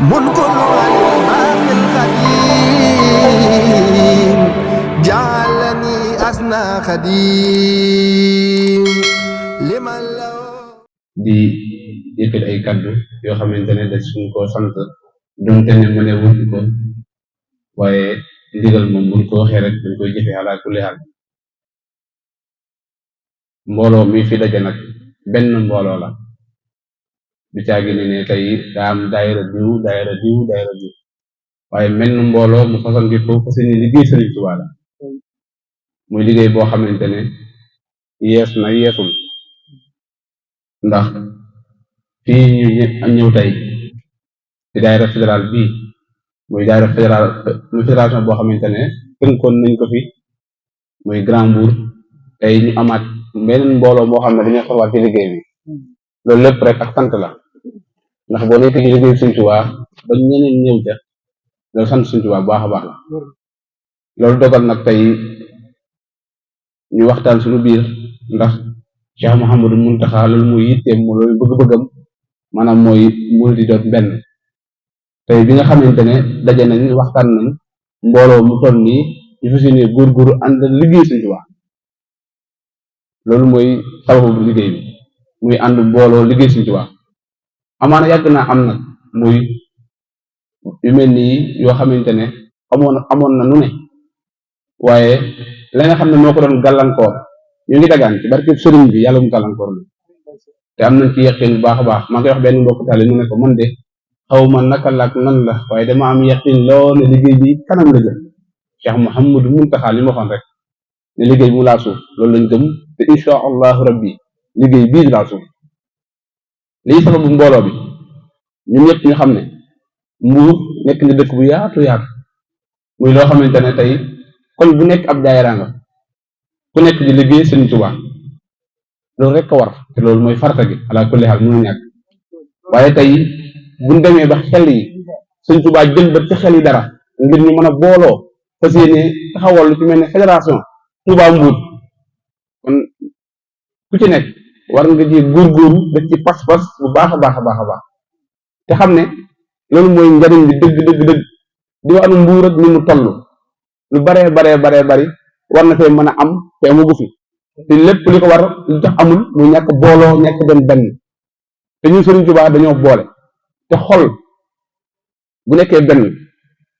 ملك الباقي القديم جعلني أسنى خديم لمن لو di yëkkati ay kaddu yoo xamante ne dañ suñ koo sant donte ne mëne wuñ ko waaye ndigal moom buñ ko waxee rek dañ koy jëfe ala kulli haal mbooloo mi fi daje nag benn mbooloo la du caagi ne tey daa am daayira diw waaye menn mbooloo mu façon ko fas yéene liggéey Sëriñ Tuubaa la muy liggéey boo xamante ne yees na yeesul ndax fii ñu ñëw tey di daayira fédéral bii muy daayira fédéral muy fédération boo xamante ne tënkoon nañ ko fi muy Grand Mbour tey ñu amaat beneen mbooloo moo xam ne dañuy xorwaat ci liggéey bi loolu lépp rek ak sant la ndax boo nekk ci liggéey Sëriñ Tuubaa ba ñeneen ñëw ca loolu sant Sëriñ Tuubaa baax a baax la loolu dogal nag tey ñu waxtaan suñu biir ndax Cheikh Mouhamadou Mountakha loolu muy yitteem loolu bëgg-bëggam maanaam mooy murid di doon benn tey bi nga xamante ne daje nañ waxtaan nañ mbooloo mu toll nii ñu fas yéene góorgóorlu ànd liggéey Sëriñ Tuubaa loolu mooy sababu liggéey bi muy ànd mbooloo liggéey Sëriñ Tuubaa amaana yàgg naa am nag muy yu mel nii yoo xamante ne amoon na nu ne waaye la nga xam ne moo ko doon gàllankoor ñu ngi dagaan ci barke sëriñ bi yàlla mu gàllankoor la te am nañ ci yaqin bu baax a baax maa ngi wax benn mbokk taale mu ne ko man de xaw ma naka la ak nan la waaye dama am yaqin lool ne liggéey bi kanam la jëm Cheikh Mouhamadou Mountakha li ma waxoon rek ne liggéey bu laa suuf loolu lañ gëm te insha allahu rabbi liggéey bii laa suuf lii sababu mbooloo bi ñun ñëpp ñu xam ne Mbuur nekk na dëkk bu yaatu muy loo xamante ne tey kon bu nekk ab daayira nga ku nekk di liggéey Sëriñ Tuubaa loolu rek ko war te loolu mooy farata gi ala kulli haal mënu ñàkk waaye tey buñ demee ba xel yi Sëriñ Tuubaa jëmbat ci xel yi dara ngir ñu mën a booloo fas yéene taxawal lu ci mel ne fédération Touba Mbuur kon ku ci nekk war nga ji góorgóorlu def ci pas-pas bu baax a baax te xam ne loolu mooy njariñ bi dëgg di wax Mbuur ak ni mu toll lu baree bari war na fee mën a am te amagu fi te lépp li ko war lu tax amul muy ñàkk booloo ñàkk doon benn te ñun Sëriñ Tuubaa dañoo boole te xol bu nekkee benn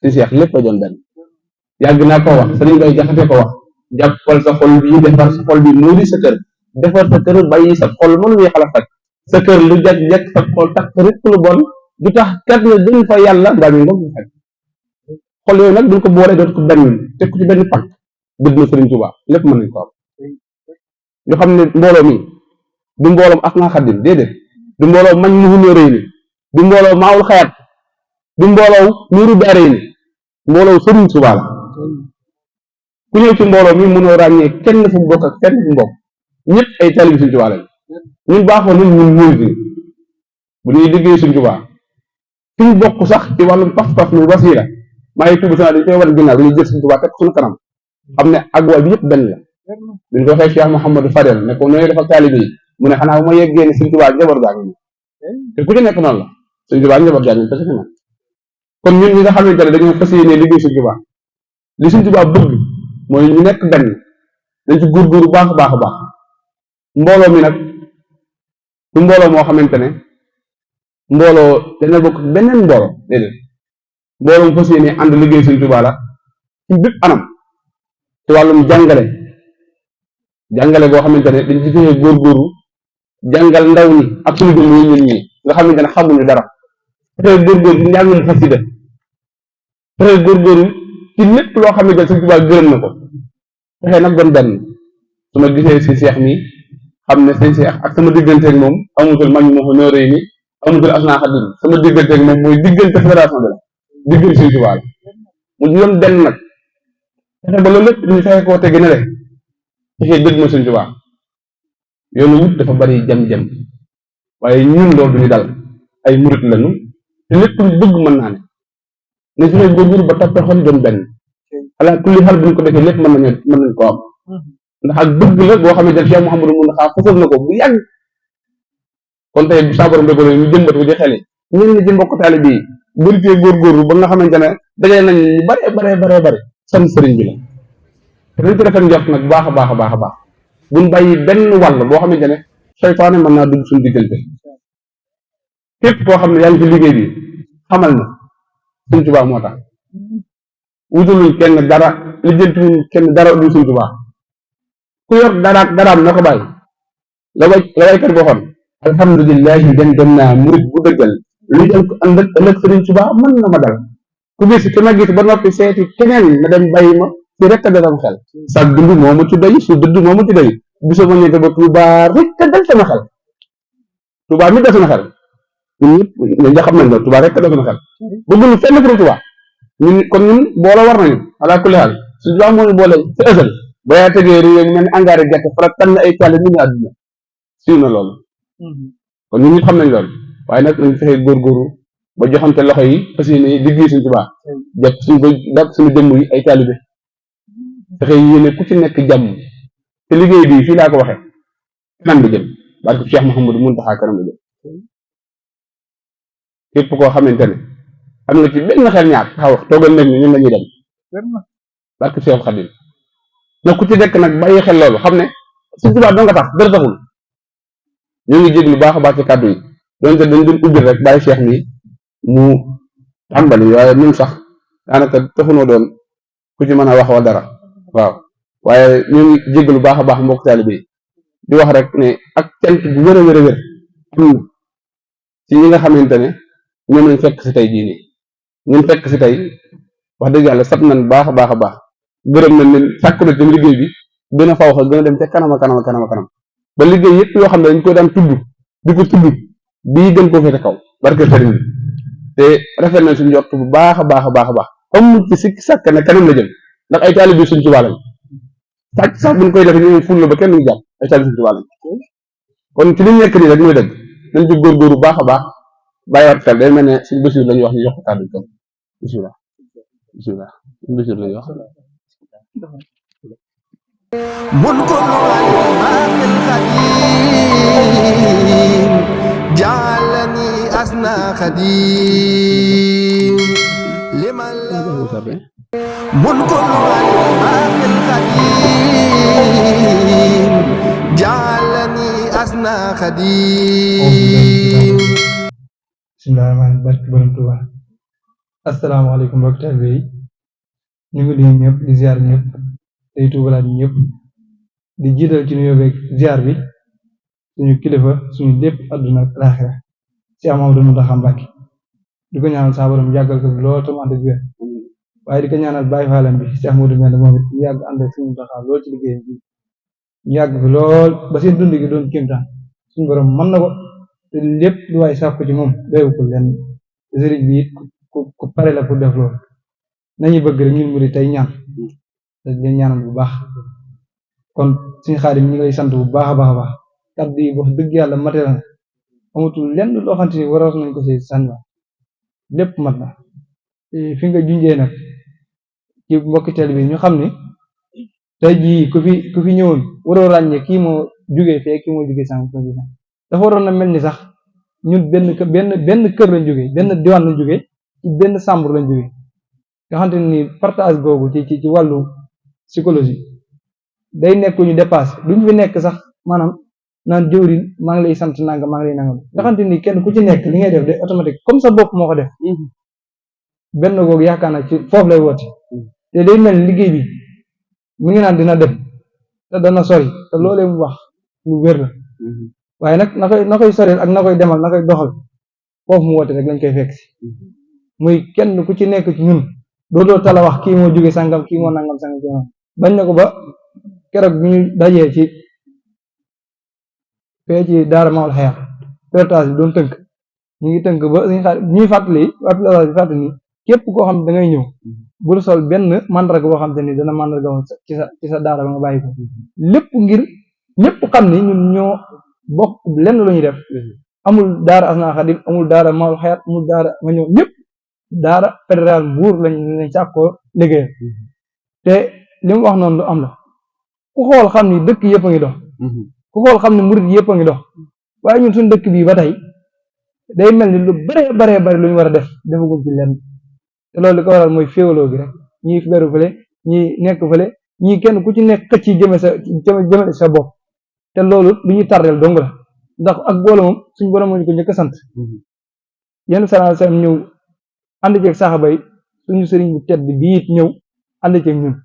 ci Seex lépp a doon benn yàgg naa ko wax Sëriñ Bay Jaxate ko wax jàppal sa xol bi defar sa xol bi moo di sa kër defar sa kër bàyyi sa xol mënu muy xalaat faj sa kër lu jag sa xol tax rek lu bon du tax kat ne duñ fa yàlla mbaa mi ngoog faj xol yooyu nag duñ ko boole doot ko benn teg ko ci benn pàcc dëgg na Sëriñ Tuubaa lépp mën nañ ko am ñu xam ne mbooloo mi du mbooloom Asna Xadim déedéet du mbooloo mañ mu hunoo réy ni du mbooloo maawul xayaat du mbooloo nuuru daaree ni mbooloo Sëriñ Tuubaa la ku ñëw ci mbooloo mi mënoo ràññee kenn fu mu bokk ak kenn fu mu bokk ñëpp ay taalibe Sëriñ Tuubaa lañ ñun baaxoo ñun murid ni bu ñuy liggéey Sëriñ Tuubaa fi ñu bokk sax ci wàllum pas-pas muy wasiila maa ngi tudd sana dañ koy war ginnaaw dañuy jël Sëriñ Tuubaa teg suñu kanam xam ne agwaay bi yëpp benn la duñ ko waxee Cheikh Mouhamadou Fadel ne ko nooy dafa taalibe yi mu ne xanaa bu ma yeggee ne Sëriñ Tuubaa njaboot gaa ngi te ku ci nekk noonu la Sëriñ Tuubaa njaboot gaa ngi parce que kon ñun ñi nga xamante ne dañoo fas yéene liggéey Sëriñ Tuubaa li Sëriñ Tuubaa bëgg mooy ñu nekk benn dañ ci góorgóorlu baax a baax mbooloo mi nag du mbooloo moo xamante ne mbooloo dana bokk beneen mbooloo déedéet mbooloo mu fas yéene ànd liggéey Sëriñ Tuubaa la ci bépp anam ci wàllum jàngale boo xamante ne dañ ci fexe góorgóorlu jàngal ndaw ñi ak suñu jëm yi ñun ñi nga xamante ne xamuñu dara fexe góorgóorlu njàngum xasida fexe góorgóorlu ci lépp loo xamante ne Sëriñ Tuubaa gërëm na ko fexe nag doon benn su ma gisee si Seex mi xam ne sëñ Seex ak sama digganteeg moom amutul mag moo ko nooree ni amutul Asna Xadim sama digganteeg moom mooy diggante fédération bi la diggante Sëriñ Tuubaa la mu doon benn nag fexe ba loolu lépp ñu fexe koo tege ne rek fexe dëgg ma Sëriñ Tuubaa yoonu wut dafa bari jam-jam waaye ñun loolu duñu dal ay murit lañu te lépp lu bëgg mën naa ne fexe góorgóorlu ba toppee xol doon benn ala kulli xal buñ ko defee lépp mën nañ ko am ndax ak bëgg la boo xamante ne Cheikh Mouhamadou Mountakha fësal na ko bu yàgg kon tey bu saa borom dëgg ñu jëmbat ko ci xel yi ñenn ñi ci mbokk taalibe yi bëri cee góorgóorlu ba nga xamante ne dajale nañ ñu bare sant sëriñ bi la te dañ ci rafet njort nag baax a baax a baax buñ bàyyi benn wàll boo xamante ne seytaane mën naa dugg suñu diggante képp koo xam ne yaa ngi ci liggéey bi xamal na Sëriñ Tuubaa moo tax wutuluñ kenn dara lijjantiwuñ kenn dara du Sëriñ Tuubaa ku yor daraam na ko bàyyi la waykat waxoon alhamdulillahi dem naa murit bu dëggal lu jëm ko ëllëg Sëriñ Tuubaa mën na ma dal ku gis ki ma gis ba noppi seeti keneen na dem bàyyi ma ci rek a dalal xel sa dund moo ma ci doy su dund moo ma ci doy bisa ma ñeente ba Tuubaa rek a dal sama xel Tuubaa mi dal sama xel ñun ñëpp ñun xam nañ loolu Tuubaa rek a dal sama xel bëgguñu fenn pour Tuubaa kon ñun boole war nañu ala kulli xaal suñu Tuubaa moo ñu boole ci ësal ba yaa tegee réew mi mel ni engrais gerte fara tànn ay càll nit ñi àdduna siiw na loolu kon ñun ñëpp xam nañ loolu waaye nag nañ fexee góorgóorlu ba joxante loxo yi fas yéene liggéey Sëriñ Tuubaa jàpp suñu jëmm yi ay taalibe fexe yéene ku ci nekk jàmm te liggéey bii fii laa ko waxee kanam bi jëm barke Cheikh Mouhamadou Mountakha kanam bi jëm képp koo xamante ne am nga ci benn xel ñaar taxaw toogal nañ ni ñun lañuy dem barke Cheikh Khadim nag ku ci nekk nag bàyyi xel loolu xam ne Sëriñ Tuubaa doo nga tax dara taxul ñoo ngi jéglu baax a baax ci kàddu yi donte dañ doon ubbil rek bàyyi Cheikh mi mu tàmbali waaye ñun sax daanaka taxunoo doon ku ci mën a wax wa dara waaw waaye ñoo ngi jéglu baax a baax mbokk taalibe yi di wax rek ne ak cant bu wér a wér a wér am na ci ñi nga xamante ne ñoom lañ fekk si tey jii nii ñun fekk si tey wax dëgg yàlla sat nañ baax a baax a baax gërëm nañ leen sàkku na ci liggéey bi gën a faw xa gën a dem ca kanam a kanam ba liggéey yëpp yoo xam ne dañ ko daan tudd di ko tudd bii gën koo féete kaw barke sëriñ bi te rafet nañ suñu njort bu baax a baax a baax a baax comme ci sikk sàkk ne kanam la jëm ndax ay taalibe Sëriñ Tuubaa lañ sàcc sax buñ koy def ñu ful la ba kenn ñu jàpp ay taalibe Sëriñ Tuubaa lañ kon ci li ñu nekk nii rek mooy dëgg nañ ci góorgóorlu baax a baax bàyyiwaat xel day mel ne suñu Basiir lañuy wax ñu jox ko kàddu gi bismillah suñu Basiir lañuy wax ملك الوالي الخديم جعلني أسنى خديم لمن له ملك الوالي الخديم جعلني أسنى خديم bismillaahi barke borom Tuuba asalaamaaleykum mbokk taalibe yi ñu ngi nuyu ñëpp di ziar ñëpp tey tuubalaat ñëpp di jiital ci nuyoo beeg ziar bi suñu kilifa suñu lépp àdduna ak laaxira ci Amadu Muntaxa Mbàkke di ko ñaanal saa borom yàggal ko lool tam ànd ak wér waaye di ko ñaanal Baay Faalam bi Cheikh Modou Mbène moom it ñu yàgg ànd ak suñu Muntaxa lool ci liggéey bi ñu yàgg fi lool ba seen dund gi doon kéemtaan suñu borom mën na ko te lépp lu waay sàkku ci moom doywu ko lenn sëriñ bi it ku pare la pour def loolu nañu bëgg rek ñun murid tey ñaan te leen ñaanal bu baax kon suñu Xaadim ñi ngi lay sant bu baax a baax a baax kàddu yi wax dëgg yàlla matee na amatul lenn loo xamante ni waroon nañ ko si sànni lépp mat na fi nga junjee nag ci mbokki teel bi ñu xam ni tey jii ku fi ñëwoon waroo ràññee kii moo jugee fee kii moo jugee sànq dafa waroon na mel ni sax ñun benn kër lañ jógee benn diwaan lañ jógee ci benn chambre lañ jógee nga xamante ni partage googu ci wàllu psychologie day nekk ñu dépassé duñ fi nekk sax maanaam naan jëwriñ maa ngi lay sant nangam maa ngi lay nangam nga xamante ni kenn ku ci nekk li ngay def de automatique comme sa bopp moo ko def benn googu yaakaar naa ci foofu lay woote te day mel liggéey bi mi ngi naan dina dem te dana sori te loolee mu wax lu wér la waaye nag na koy soril ak na koy demal na koy doxal foofu mu woote rek lañ koy fekk si muy kenn ku ci nekk ci ñun dootoo tala wax kii moo jóge sangam kii moo nangam sangam ci bañ na ko ba keroog bi ñu dajee ci fee ci daara Maol Xayaat pilotage bi doon tënk ñu ngi tënk ba suñu xaar ñuy fàttali waa pilotage bi fàttali ni képp koo xam ne da ngay ñëw bul sol benn mandarga boo xam te ni dana mandarga woon ci sa daara ba nga bàyyi ko lépp ngir ñëpp xam ni ñun ñoo bokk lenn lu ñuy def amul daara Asna Xadim amul daara Maol Xayaat amul daara nga ñëw ñëpp daara fédéral Mbuur lañ sàkkoo liggéey te li mu wax noonu lu am la ku xool xam ni dëkk yëpp a ngi dox ku xool xam ni murit yëpp a ngi dox waaye ñun suñu dëkk bii ba tey day mel ni lu baree bari lu ñu war a def defagum ci lenn te loolu li ko waral mooy féewaloo gi rek ñii beru fële ñii nekk fële ñii kenn ku ci nekk xëcc jëme sa bopp te loolu lu ñuy tardel dong la ndax ak boole moom suñ borom moo ñu ko njëkk a sant yenn sallallahu alayhi wasallam ñëw ànd ceeg saxaaba yi suñu sëriñ bu tedd bii it ñëw ànd ceeg ñun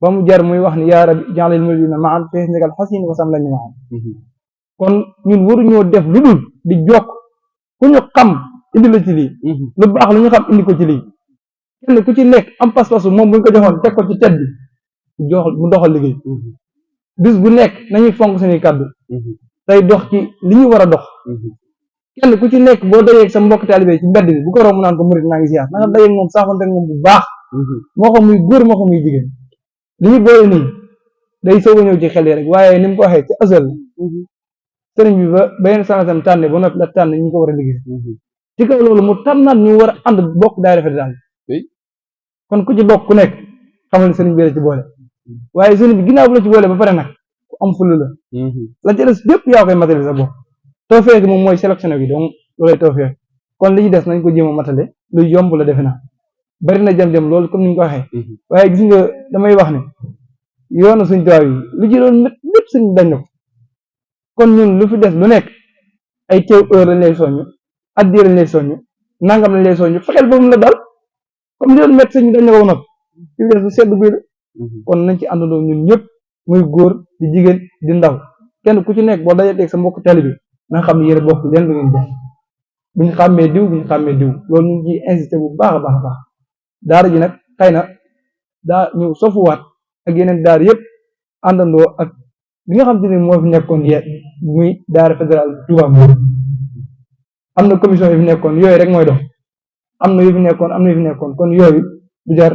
ba mu jar muy wax ni yaa rabbi ja'alil muridina ma'an fees negal xasin wasam lañu ma'an kon ñun waruñoo def lu dul di jokk ku ñu xam indi la ci lii lu baax lu ñu xam indi ko ci lii kenn ku ci nekk am pas-pasu moom buñ ko joxoon teg ko ci tedd bi mu doxal liggéey bis bu nekk nañuy fonk suñuy kàddu tey dox ci li ñu war a dox kenn ku ci nekk boo dajeeg sa mbokk taalibe ci mbedd bi bu ko romb naan ko murit naa ngi ziar na nga dajeeg moom saafante moom bu baax moo xam muy góor moo xam muy jigéen li ñu boole nii day soog a ñëw ci xel yi rek waaye ni mu ko waxee ci azal sëriñ bi ba yenn sanasam tànne ba noppi la tànn ñu ko war a liggéey ci kaw loolu mu tànnaat ñu war a ànd bokk daay rafet daal kon ku ci bokk ku nekk xamal ne sëriñ bi la ci boole waaye sëriñ bi ginnaaw bu la ci boole ba pare nag ku am fulu la ci des lépp yaa koy matale sa bopp tawfeex gi moom mooy sélectionné gi donc loolay tawfeex kon li ci des nañ ko jéem a matale lu yomb la defe naa bari na jëm-jëm loolu comme ni ñu ko waxee waaye gis nga damay wax ne yoonu suñ tubaab yi lu ci doon lépp suñ dañ na ko kon ñun lu fi des lu nekk ay teew heure lañ lay soññ addi lañ lay soññ nangam lañ lay soññ fexeel ba mu la dal comme li doon métti sëñ dañ na ko noppi ci des lu sedd buy la kon nañ ci àndandoo ñun ñëpp muy góor di jigéen di ndaw kenn ku ci nekk boo dajee teg sa mbokk taalibe bi na nga xam ne yéen a bokk leen lu ngeen def bu ñu xàmmee diw loolu ñu ngi insisté bu baax a baax a baax daara ji nag xëy na daa ñu sofuwaat ak yeneen daara yëpp àndandoo ak li nga xam te ne moo fi nekkoon muy daara fédéral Touba Mbour am na commission yu fi nekkoon yooyu rek mooy dox am na yu fi nekkoon kon yooyu du jar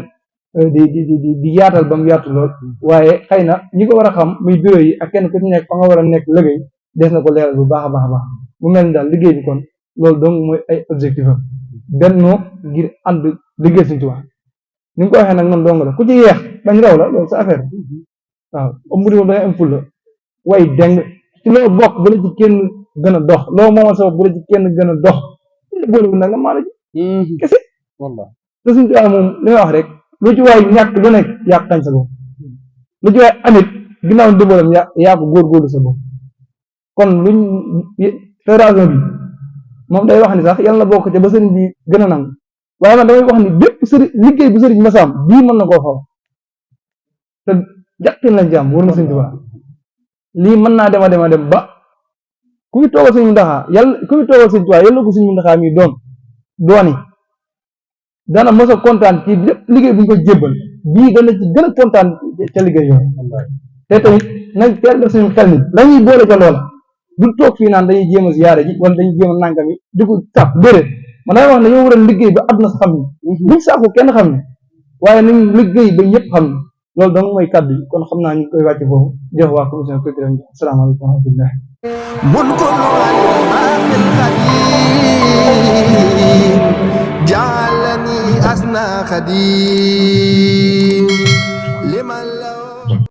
di yaatal ba mu yaatu lool waaye xëy na ñi ko war a xam muy bureau yi ak kenn ku ci nekk fa nga war a nekk liggéey des na ko leeral bu baax a baax a baax mu mel ni daal liggéey bi kon loolu donc mooy ay objectif am bennoo ngir ànd liggéey Sëriñ Tuubaa ni nga ko waxee nag noonu dong la ku ci yeex bañ raw la loolu sa affaire waaw ëmbudi moom da ngay am ful la way deng ci loo bokk bu la ci kenn gën a dox loo moomal sa bopp bu la ci kenn gën a dox boolewul nag la maala ji kese te Sëriñ Tuubaa moom li may wax rek lu ci waay ñàkk lu nekk yaa xañ sa bopp lu ci waay amit ginnaaw ndimbalam yaa ko góorgóorlu sa bopp kon luñ fédération bi moom day wax ni sax yàlla na bokk ca ba sëriñ bi gën a nangu waaye man damay wax ni bépp sëriñ liggéey bu sëriñ masaam bii mën na koo xaw te jàppin lañ jàmm war na Sëriñ Tuubaa lii mën naa dem ba ku fi toogal Sëriñ Muntaxaa ku fi toogal Sëriñ Tuubaa yàlla ko Sëriñ Muntaxaa mi dooni dana mos a kontaan ci lépp liggéey bu ñu ko jébbal bii dana ci gën a kontaan ca liggéey yooyu te tamit nag teel def suñu xel ni la ñuy boole ca loola du toog fii naan dañuy jéem a ziyaare ji wala dañuy jéem a nangam yi di ko sàpp déedéet man damay wax ne dañoo war a liggéey ba àdduna sa xam ne buñ sàkku kenn xam ne waaye nañ liggéey ba ñëpp xam ne loolu dong mooy kàddu yi kon xam naa ñu koy wàcce foofu di wax waa commission culturelle bi asalaamaaleykum wa rahmatullah mun ko looy xadim jaalani asna xadim